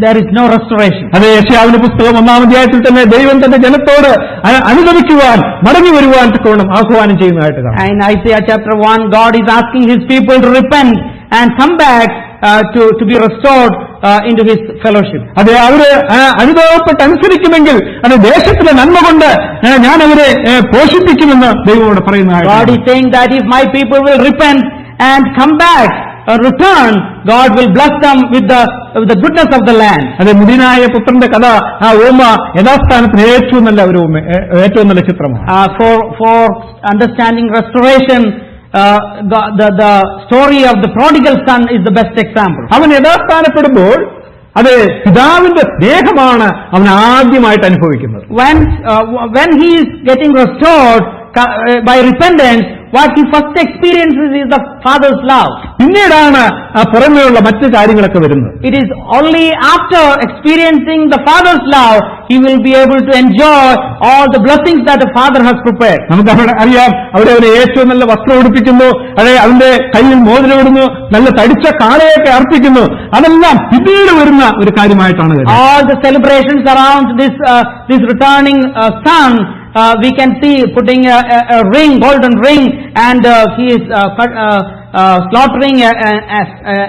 there is no restoration. അതെ, യെശയ്യാവിന്റെ പുസ്തകം 1-ാം അധ്യായത്തിൽ തന്നെ ദൈവം തന്റെ ജനത്തോട് അനുദപിക്കുവാൻ, മടങ്ങി വരുവാൻ തക്കവണ്ണം ആഹ്വാനം ചെയ്യുന്നതായിട്ട് കാണാം. In Isaiah chapter 1, God is asking His people to repent and come back to be restored into His fellowship. അതെ, അവര് അനുഭവപ്പെട്ട് അനുസരിക്കുമെങ്കിൽ അത് ദേശത്തിലെ നന്മ കൊണ്ട് ഞാൻ അവരെ പോഷിപ്പിക്കുമെന്ന് ദൈവമോട് പറയുന്നതായിട്ട്. God is saying that if my people will repent and come back, return, God will bless them with the goodness of the land. അതെ, മുടിനായ പുത്രന്റെ കഥ, ആ ഓമ യഥാസ്ഥാനത്തിന് ഏറ്റവും നല്ല ഒരു ഏറ്റവും നല്ല ചിത്രമാണ്. For understanding restoration, the story of the prodigal son is the best example. അവൻ യഥാസ്ഥാനപ്പെടുമ്പോൾ അത് പിതാവിന്റെ സ്നേഹമാണ് അവൻ ആദ്യമായിട്ട് അനുഭവിക്കുന്നത്. When he is getting restored by repentance, what he first experiences is the Father's love. പിന്നീടാണ് ആ പുറമേയുള്ള മറ്റു കാര്യങ്ങളൊക്കെ വരുന്നത്. It is only after experiencing the Father's love he will be able to enjoy all the blessings that the Father has prepared. നമുക്ക് അവിടെ അറിയാം, അവിടെ അവന് ഏറ്റവും നല്ല വസ്ത്രം ഉടുപ്പിക്കുന്നു, അതെ, അവന്റെ കയ്യിൽ മോതിരമിടുന്നു, നല്ല തടിച്ച കാളയൊക്കെ അർപ്പിക്കുന്നു. അതെല്ലാം പിന്നീട് വരുന്ന ഒരു കാര്യമായിട്ടാണ് വരുന്നത്. All the celebrations around this returning son, we can see putting a ring, golden ring, and he is slaughtering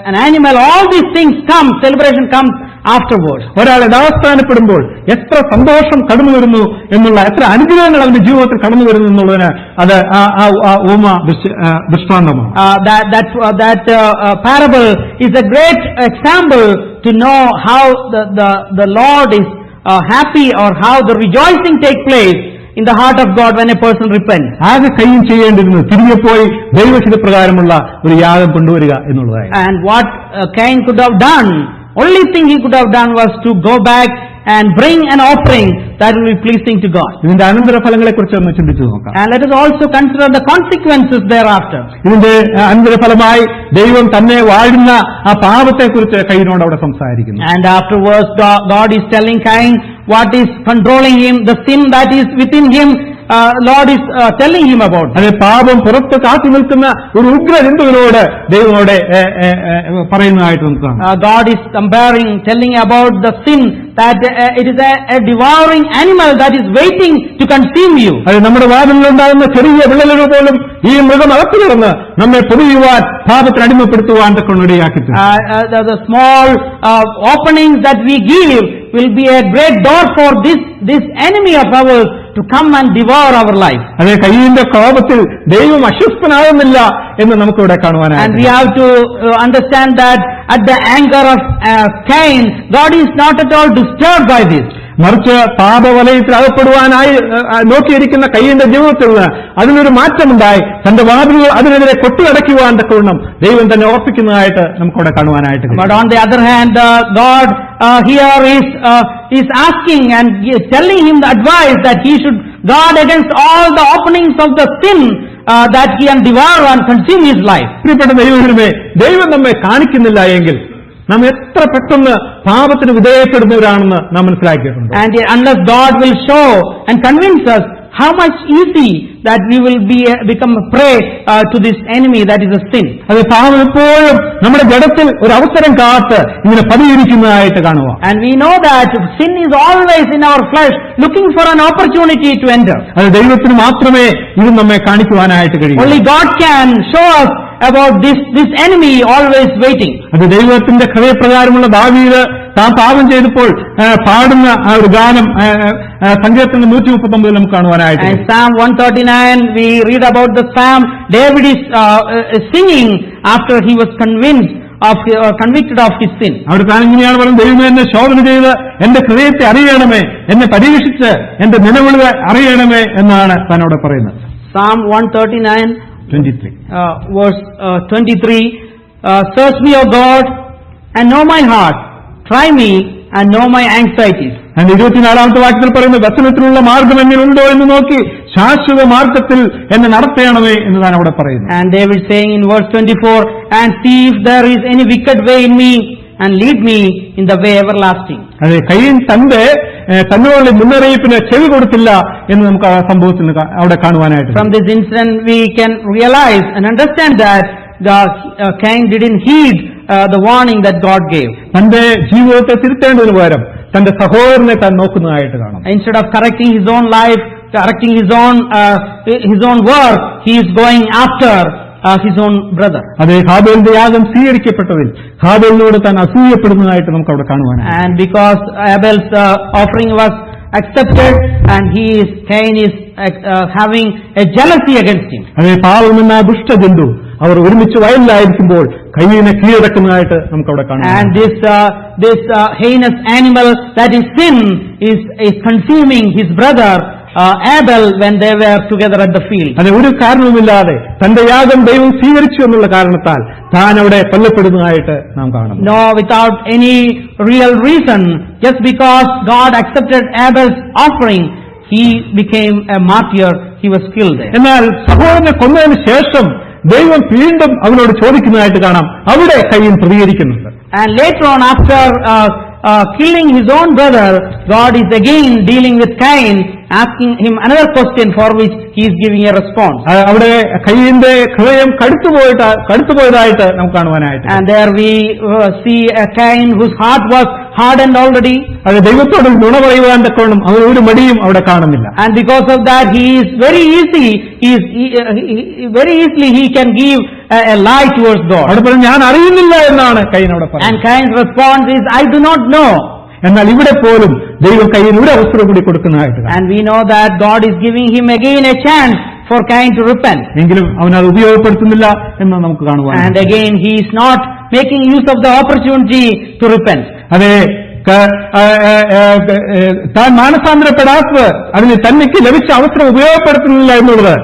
an animal. All these things come, celebration comes afterwards. ഒരാൾ യഥാസ്ഥാനപ്പെടുമ്പോൾ എത്ര സന്തോഷം കടന്നു വരുന്നു എന്നുള്ള, എത്ര അനുഗ്രഹങ്ങൾ അവന്റെ ജീവിതത്തിൽ കടന്നു വരുന്നു എന്നുള്ളതിന് അത് ആ ഓമ ദൃഷ്ടാന്തമാണ്. That parable is a great example to know how the Lord is happy, or how the rejoicing take place in the heart of God when a person repents. ആകെ കയ്യും ചെയ്യേണ്ടിരുന്നു തിരികെ പോയി ദൈവഹിതപ്രകാരമുള്ള ഒരു യാഗം കൊണ്ടുവരിക എന്നുള്ളതായി. And what Cain could have done, only thing he could have done was to go back and bring an offering that will be pleasing to God. ഇതിന്റെ അനന്തരഫലങ്ങളെ കുറിച്ച് ഒന്ന് ചിന്തിച്ചു നോക്കാം. And let us also consider the consequences thereafter. ഇതിന്റെ അനന്തരഫലമായി ദൈവം തന്നെ വാഴുന്ന ആ പാപത്തെക്കുറിച്ച് കയ്യിനോട് അവിടെ സംസാരിക്കുന്നു. And afterwards God is telling Cain what is controlling him, the sin that is within him. Lord is telling him about. അതെ, പാപം പുറത്ത് കാത്തി നിൽക്കുന്ന ഒരു ഉഗ്ര ജന്തുവിനോട് ദൈവനോട് പറയുന്നതായിട്ട് നമുക്ക് God is telling about the sin, that it is a devouring animal that is waiting to consume you. അത് നമ്മുടെ വാതിലുണ്ടാകുന്ന ചെറിയ വിള്ളലുകൾ പോലും ഈ മൃഗം അകത്തു കിടന്ന് നമ്മെ പൊതിയുവാൻ, പാപത്തിന് അടിമപ്പെടുത്തുവാൻ ഇടയാക്കി. The small openings that we give will be a great door for this enemy of ours to come and devour our life. അതെ, കയ്യിന്റെ കോപത്തിൽ ദൈവം അസ്വസ്ഥനാകുന്നില്ല എന്ന് നമുക്കിവിടെ കാണുവാനായി. And we have to understand that at the anger of Cain, God is not at all disturbed by this. മറിച്ച് പാപവലയത്തിൽ അകപ്പെടുവാനായി നോക്കിയിരിക്കുന്ന കയ്യിന്റെ ജീവിതത്തിൽ നിന്ന് അതിനൊരു മാറ്റമുണ്ടായി തന്റെ വാതിലുകൾ അതിനെതിരെ കൊട്ടിയടയ്ക്കുവാൻ തക്കവണ്ണം ദൈവം തന്നെ ഓർപ്പിക്കുന്നതായിട്ട് നമുക്കവിടെ കാണുവാനായിട്ട്. But on the other hand, God here is asking and telling him the advice that he should guard against all the openings of the sin that he can devour and consume his life. പ്രിയപ്പെട്ട ദൈവമേ, ദൈവം നമ്മെ കാണിക്കുന്നില്ല എങ്കിൽ നാം എത്ര പെട്ടെന്ന് പാപത്തിന് വിധേയപ്പെടുന്നവരാണെന്ന് നാം മനസ്സിലാക്കിയിട്ടുണ്ട്. And unless God will show and convince us, how much easy that we will become a prey to this enemy that is a sin. അത് പാപം എപ്പോഴും നമ്മുടെ ജഡത്തിൽ ഒരു അവസരം കാത്ത് ഇങ്ങനെ പതിയിരിക്കുന്നതായിട്ട് കാണുക. And we know that sin is always in our flesh looking for an opportunity to enter. അത് ദൈവത്തിന് മാത്രമേ ഇത് നമ്മെ കാണിക്കുവാനായിട്ട് കഴിയൂ. Only God can show us about this enemy always waiting. അത് ദൈവത്തിന്റെ ഹൃദയപ്രകാരമുള്ള ദാവീദ് താൻ പാപം ചെയ്തപ്പോൾ പാടുന്ന ആ ഒരു ഗാനം സങ്കീർത്തനം 139 നമുക്ക് കാണുവാനായിട്ട്. And Psalm 139, we read about the psalm. David is singing after he was convicted of his sin. അവിടെ താൻ ഇങ്ങനെയാണ് പറയുന്നത്, ദൈവമേ എന്നെ ശോധന ചെയ്ത് എന്റെ ഹൃദയത്തെ അറിയണമേ, എന്നെ പരീക്ഷിച്ച് എന്റെ നിലവിളി അറിയണമേ എന്നാണ് താൻ അവിടെ പറയുന്നത്. Psalm 139, 23. verse 23, search me, O God, and know my heart. Try me and know my anxieties. And 24ാമത്തെ വാക്യത്തിൽ പറയുന്നത്, വചനത്തിലുള്ള മാർഗം എന്നിലുണ്ടോ എന്ന് നോക്കി ശാശ്വത മാർഗത്തിൽ എന്നെ നടത്തണമേ എന്ന് താൻ അവിടെ പറയുന്നു. And David saying in verse 24, and see if there is any wicked way in me, and lead me in the way everlasting. അതെ, കയ്യൻ തന്നോടുള്ള മുന്നറിയിപ്പിന് ചെവി കൊടുത്തില്ല എന്ന് നമുക്ക് ആ സംഭവത്തിൽ അവിടെ കാണുവാനായിട്ട്. From this incident we can realize and understand that Cain didn't heed the warning that God gave. തന്റെ ജീവിതത്തെ തിരുത്തേണ്ടതിന് പകരം തന്റെ സഹോദരനെ താൻ നോക്കുന്നതായിട്ട് കാണാം. Instead of correcting his own life, correcting his own work, he is going after his own brother. അതെ, ഹാബേലിന്റെ യാഗം സ്വീകരിക്കപ്പെട്ടതിൽ ഹാബേലിനോട് താൻ അസൂയപ്പെടുന്നതായിട്ട് നമുക്ക് അവിടെ കാണുവാനാണ്. And because Abel's offering was accepted, and Cain is having a jealousy against him. അതെ, പാവമെന്ന ദുഷ്ടജന്തു അവർ ഒരുമിച്ച് വയലിലായിരിക്കുമ്പോൾ കയ്യിനെ കീഴടക്കുന്നതായിട്ട് നമുക്ക് അവിടെ കാണാം. And this heinous animal that is sin is consuming his brother Abel when they were together at the field. അതെ, ഒരു കാരണവുമില്ലാതെ തന്റെ യാഗം ദൈവം സ്വീകരിച്ചു എന്നുള്ള കാരണത്താൽ താൻ അവിടെ കൊല്ലപ്പെടുന്നതായിട്ട് നാം കാണുന്നു. No, without any real reason, just because God accepted Abel's offering, he became a martyr. He was killed there. എന്നാൽ സഹോദരനെ കൊന്നതിന് ശേഷം ദൈവം വീണ്ടും അവനോട് ചോദിക്കുന്നതായിട്ട് കാണാം. അവിടെ കയ്യൻ പ്രതികരിക്കുന്നുണ്ട്. And later on, after killing his own brother, God is again dealing with Cain, asking him another question for which he is giving a response. അവിടെ കയ്യന്റെ ഹൃദയം കടുത്തുപോയതായിട്ട് നമുക്ക് കാണുവാനായിട്ട്. And there we see a Cain whose heart was hardened already. അത് ദൈവത്തോട് നുണ പറയുവാൻ തക്കോണം അവൻ ഒരു മടിയും അവിടെ കാണുന്നില്ല. And because of that, he is very easily he can give a lie towards God. അവിടെ പറഞ്ഞു, ഞാൻ അറിയുന്നില്ല എന്നാണ് കയ്യൻ അവിടെ പറയുന്നത്. And Cain's response is, I do not know. എന്നാൽ ഇവിടെ പോലും ദൈവം കയ്യിന് ഒരു അവസരം കൂടി കൊടുക്കുന്നതായിട്ട്. And we know that God is giving him again a chance for Cain to repent. എങ്കിലും അവൻ അത് ഉപയോഗപ്പെടുത്തുന്നില്ല എന്ന് നമുക്ക് കാണുവാൻ. And again he is not making use of the opportunity to repent. അതെ, താൻ മാനസാന്തരപ്പെടാത്തത് അതിന് തനിക്ക് ലഭിച്ച അവസരം ഉപയോഗപ്പെടുത്തുന്നില്ല എന്നുള്ളത്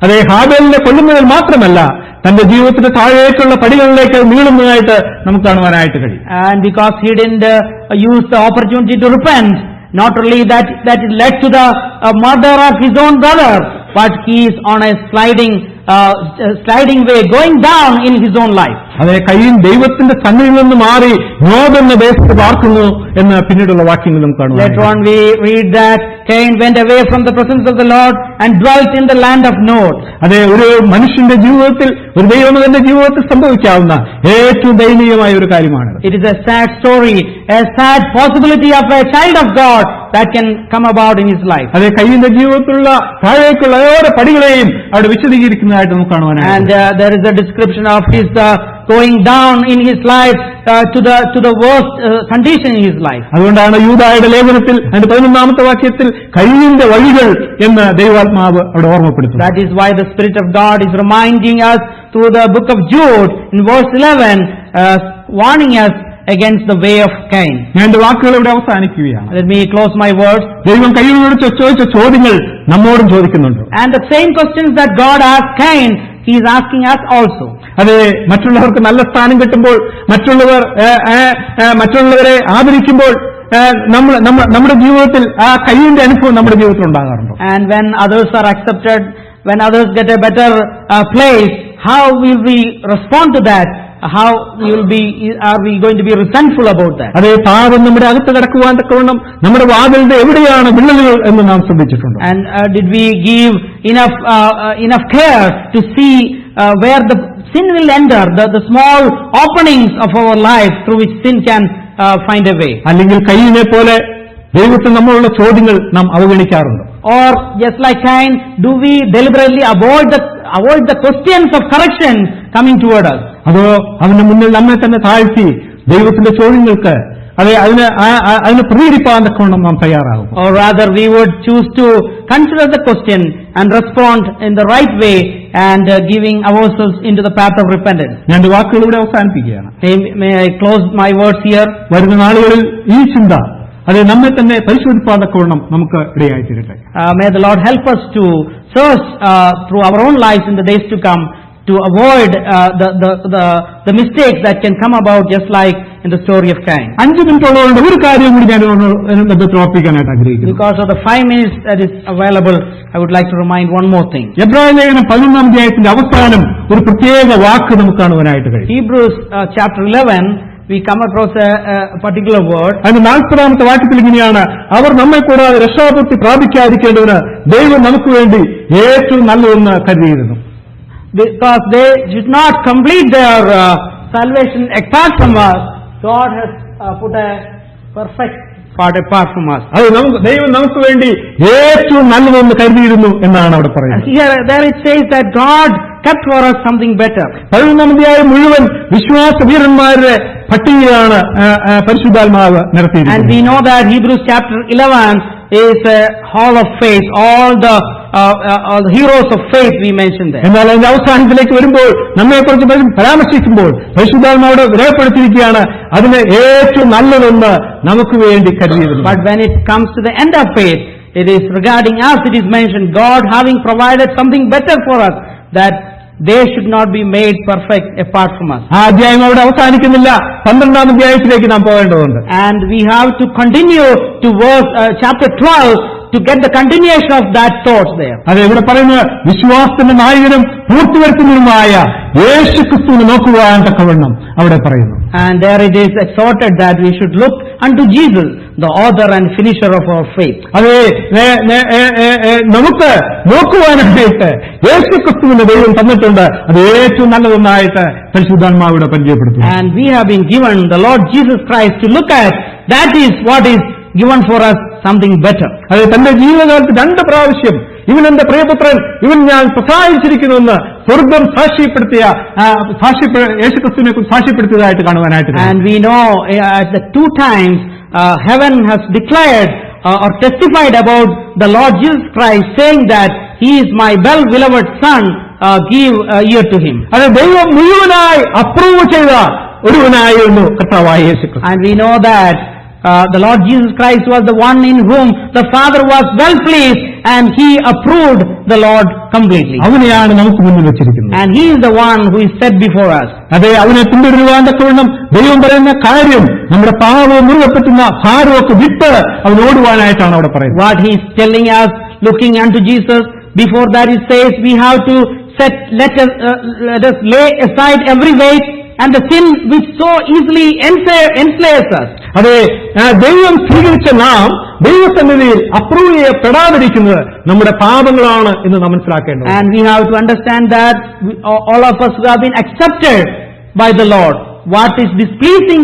അതെ ഹാബേലിനെ കൊല്ലുന്നതിൽ മാത്രമല്ല തന്റെ ജീവിതത്തിന്റെ താഴേക്കുള്ള പടികളിലേക്ക് നീളുന്നതായിട്ട് നമുക്ക് കാണുവാനായിട്ട് കഴിയും. And because he didn't use the opportunity to repent, not only that it led to the murder of his own brother, but he is on a sliding way, going down in his own life. അതെ, കയ്യൻ ദൈവത്തിന്റെ സന്നിധിയിൽ നിന്ന് മാറി നോദ് എന്ന ദേശത്ത് പാർക്കുന്നു എന്ന് പിന്നീടുള്ള വാക്യങ്ങൾ നമുക്ക് കാണുവാൻ. Later on we read that Cain went away from the presence of the Lord and dwelt in the land of Nod. അതെ, ഒരു മനുഷ്യന്റെ ജീവിതത്തിൽ, ഒരു ദൈവമകന്റെ ജീവിതത്തിൽ സംഭവിക്കാവുന്ന ഏറ്റവും ദയനീയമായ ഒരു കാര്യമാണ്. It is a sad story, a sad possibility of a child of God that can come about in his life. അതെ, കയ്യന്റെ ജീവിതത്തിലുള്ള താഴേക്കുള്ള ഓരോ പടികളെയും അവിടെ വിശദീകരിക്കുന്നതായിട്ട് നമുക്ക് കാണുവാനായിട്ട്. And there is a description of his going down in his life to the worst condition in his life. അതുകൊണ്ടാണ് യൂദായുടെ ലേഖനത്തിൽ അതിന്റെ 11ാമത്തെ വാക്യത്തിൽ കയ്യന്റെ വഴികൾ എന്ന് ദൈവാത്മാവ് അവിടെ ഓർമ്മപ്പെടുത്തുന്നു. That is why the Spirit of God is reminding us through the book of Jude in verse 11, warning us against the way of Cain. ഞാൻ എന്റെ വാക്കുകൾ ഇവിടെ അവസാനിക്കുകയാണ്. Let me close my words. ദൈവം കയ്യനോട് ചോദിച്ച ചോദ്യങ്ങൾ നമ്മോടും ചോദിക്കുന്നുണ്ട്. And the same questions that God asked Cain, he is asking us also. അതെ, മറ്റുള്ളവർക്ക് നല്ല സ്ഥാനം കിട്ടുമ്പോൾ, മറ്റുള്ളവരെ ആദരിക്കുമ്പോൾ നമ്മുടെ ജീവിതത്തിൽ ആ കയ്യന്റെ അനുഭവം നമ്മുടെ ജീവിതത്തിൽ ഉണ്ടാകാറുണ്ട്. And when others are accepted, when others get a better place, how will we respond to that? How are we going to be resentful about that? അതെ, പാപം നമ്മുടെ അകത്ത് കടക്കുവാൻ തക്കവണ്ണം നമ്മുടെ വാതിലിന്റെ എവിടെയാണ് വിള്ളലുകൾ എന്ന് നാം ശ്രദ്ധിച്ചിട്ടുണ്ട്. And did we give enough care to see where the sin will enter, the small openings of our life through which sin can find a way? അല്ലെങ്കിൽ കയ്യനെ പോലെ ദൈവത്തിൽ നമ്മളുള്ള ചോദ്യങ്ങൾ നാം അവഗണിക്കാറുണ്ട്. Or just like Cain, do we deliberately avoid the avoid the questions of correction coming toward us? അതോ അവന്റെ മുന്നിൽ നമ്മെ തന്നെ താഴ്ത്തി ദൈവത്തിന്റെ ചോദ്യങ്ങൾക്ക് അതിന് പ്രതികരിപ്പാൻ തക്കവണ്ണം നാം തയ്യാറാകും? Or rather we would choose to consider the question and respond in the right way and giving ourselves into the path of repentance. ഞാൻ എന്റെ വാക്കുകൾ ഇവിടെ അവസാനിപ്പിക്കുകയാണ്. May I close my words here? വരുന്ന നാളുകളിൽ ഈ ചിന്ത നമ്മെ തന്നെ പരിശോധിപ്പാൻ തക്കവണ്ണം നമുക്ക് ഇടയായി തീരട്ടെ. May the Lord help us to search through our own lives in the days to come to avoid the mistakes that can come about, just like in the story of Cain. 5 മിനിറ്റോളം ഒരു കാര്യം കൂടി ഞാൻ ഓർപ്പിക്കാനായിട്ട് ആഗ്രഹിക്കുന്നു. Because of the 5 minutes that is available, I would like to remind one more thing. എബ്രായലേഖനം 11-ാം അധ്യായത്തിന്റെ അവസാനം ഒരു പ്രത്യേക വാക്ക് നമുക്ക് കാണുവാനായിട്ട് കഴിയും. Hebrews chapter 11, we come across a particular word. അതിന്റെ 40-ാമത്തെ വാക്യത്തിൽ ഇങ്ങനെയാണ്: അവർ നമ്മെ കൂടാതെ രക്ഷാപൂർത്തി പ്രാപിക്കാതിരിക്കേണ്ടതിന് ദൈവം നമുക്ക് വേണ്ടി ഏറ്റവും നല്ലതെന്ന് കരുതിയിരുന്നു. Because they should not complete their salvation apart from us, God has put a perfect part apart from us. അത് ദൈവം നമുക്ക് വേണ്ടി ഏറ്റവും നല്ലതെന്ന് കരുതിയിരുന്നു എന്നാണ് അവിടെ പറയുന്നത്. There it says that God kept for us something better. 11-ാം അധ്യായം മുഴുവൻ വിശ്വാസ വീരന്മാരുടെ പട്ടികയാണ് പരിശുദ്ധാത്മാവ് നിരത്തിയിരിക്കുന്നത്. And we know that Hebrews chapter 11 is a hall of faith. All the heroes of faith we mentioned there. എന്നാൽ അതിന്റെ അവസാനത്തിലേക്ക് വരുമ്പോൾ നമ്മെക്കുറിച്ച് പരാമർശിക്കുമ്പോൾ പരിശുദ്ധാത്മാവോട് രേഖപ്പെടുത്തിയിരിക്കുകയാണ് അതിന് ഏറ്റവും നല്ലതെന്ന് നമുക്ക് വേണ്ടി കരുതിയിരുന്നു. But when it comes to the end of faith, it is regarding us, it is mentioned, God having provided something better for us, that they should not be made perfect apart from us. ആ അധ്യായം അവിടെ അവസാനിക്കുന്നില്ല. 12-ാം അധ്യായത്തിലേക്ക് നാം പോകേണ്ടതുണ്ട്. And we have to continue to chapter 12 to get the continuation of that thought there. അതെ, ഇവിടെ പറയുന്നത് വിശ്വാസത്തിന്റെ നായകനും പൂർത്തിവരുത്തുന്നതുമായ യേശുക്രിസ്തുവിനെ നോക്കുവാൻ തക്കവണ്ണം അവിടെ പറയുന്നു. And there it is exhorted that we should look unto Jesus, the author and finisher of our faith. അതെ, നമുക്ക് നോക്കുവാനായിട്ട് യേശുക്രിസ്തുവിനെ ദൈവം തന്നിട്ടുണ്ട്. അത് ഏറ്റവും നല്ലതൊന്നായിട്ട് പരിശുദ്ധാത്മാവിടെ പരിചയപ്പെടുത്തുന്നു. And we have been given the Lord Jesus Christ to look at. That is what is given for us, something better. അത് തന്റെ ജീവിതകാലത്ത് 2 പ്രാവശ്യം ഇവൻ എന്റെ പ്രിയപുത്രൻ, ഇവൻ ഞാൻ പ്രസാദിച്ചിരിക്കുന്നുവെന്ന് സ്വർഗം യേശുക്രിസ്തുവിനെ കുറിച്ച് സാക്ഷ്യപ്പെടുത്തിയതായിട്ട് കാണുവാനായിട്ട്. And we know at the 2 times heaven has declared or testified about the Lord Jesus Christ, saying that He is my well-beloved Son, give ear to Him. അത് ദൈവം മുഴുവനായി അപ്രൂവ് ചെയ്ത ഒരുവനായിരുന്നു കർത്താവായ യേശുക്രിസ്തു. And we know that the Lord Jesus Christ was the one in whom the Father was well pleased, and He approved the Lord completely. അവനെയാണ് നമുക്ക് മുന്നിൽ വെച്ചിരിക്കുന്നത്. And He is the one who is set before us. അതെ, അവനെ പിന്തുടരുവാൻ തക്കവണ്ണം ദൈവം പറയുന്ന കാര്യം നമ്മുടെ പാപവും മുറുകെപ്പറ്റുന്ന ഭാരമൊക്കെ വിട്ട് അവനോടുവാനായിട്ടാണ് അവിടെ പറയുന്നത്. What He is telling us, looking unto Jesus, before that He says we have to let us lay aside every weight and the sin which so easily enslaves us. അതെ, ദൈവം സ്വീകരിച്ച നാം ദൈവസന്നിധിയിൽ അപ്രൂവ് ചെയ്യപ്പെടാതിരിക്കുന്നത് നമ്മുടെ പാപങ്ങളാണ് എന്ന് നാം മനസ്സിലാക്കേണ്ടത്. And we have to understand that all of us who have been accepted by the Lord, what is displeasing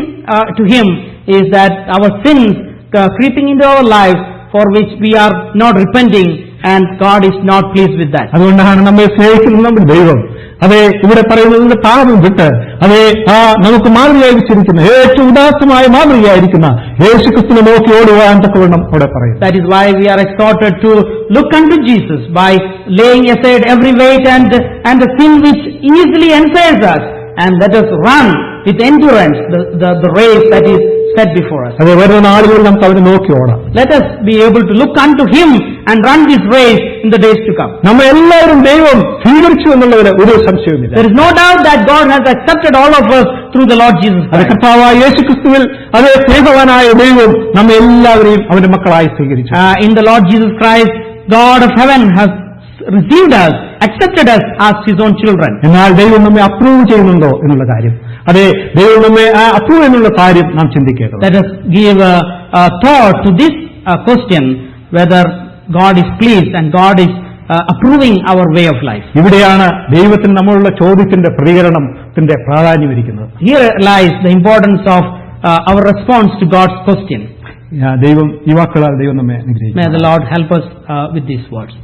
to Him is that our sins creeping into our lives, for which we are not repenting, and God is not pleased with that. അതുകൊണ്ടാണ് നമ്മെ സ്നേഹിക്കുന്ന നമ്മുടെ ദൈവം അതെ ഇവിടെ പറയുന്നത് പാപം വിട്ട് അതെ നമുക്ക് മാതൃകയായി വെച്ചിരിക്കുന്ന ഏറ്റവും ഉദാത്തമായ മാതൃകയായിരിക്കുന്ന യേശുക്രിസ്തുവിനെ നോക്കി ഓടുവാൻ തക്കവണ്ണം അവിടെ പറയുന്നു. That is why we are exhorted to look unto Jesus by laying aside every weight and the sin which easily ensnares us, and let us run with endurance the race that is set before us. അതെ, വരുന്ന നാളുകളിൽ നമുക്ക് അവനെ നോക്കി ഓടാം. Let us be able to look unto Him and run this race in the days to come. നമ്മൾ എല്ലാവരും ദൈവം സ്വീകരിച്ചു എന്നുള്ളതിന് ഒരു സംശയവുമില്ല. There is no doubt that God has accepted all of us through the Lord Jesus Christ. കർത്താവായ യേശുക്രിസ്തുവിൽ അതേ സ്നേഹവാനായ ദൈവം നമ്മെ എല്ലാവരെയും അവന്റെ മക്കളായി സ്വീകരിച്ചു. In the Lord Jesus Christ, God of heaven has received us, accepted us as His own children. എന്നാൽ ദൈവം നമ്മെ അപ്രൂവ് ചെയ്യുന്നുണ്ടോ എന്നുള്ള കാര്യം, അതെ, ദൈവം നമ്മെ അപ്രൂവ് എന്നുള്ള കാര്യം നാം ചിന്തിക്കേണ്ടത്. Let us give a thought to this question, whether God is pleased and God is approving our way of life. ഇവിടെയാണ് ദൈവത്തിന് നമ്മളുള്ള ചോദ്യത്തിന്റെ പ്രതികരണത്തിന്റെ പ്രാധാന്യം ഇരിക്കുന്നത്. Here lies the importance of our response to God's question. ദൈവം ഈ വാക്കുകളാൽ ദൈവം നമ്മെ അനുഗ്രഹിക്കട്ടെ. May the Lord help us with these words.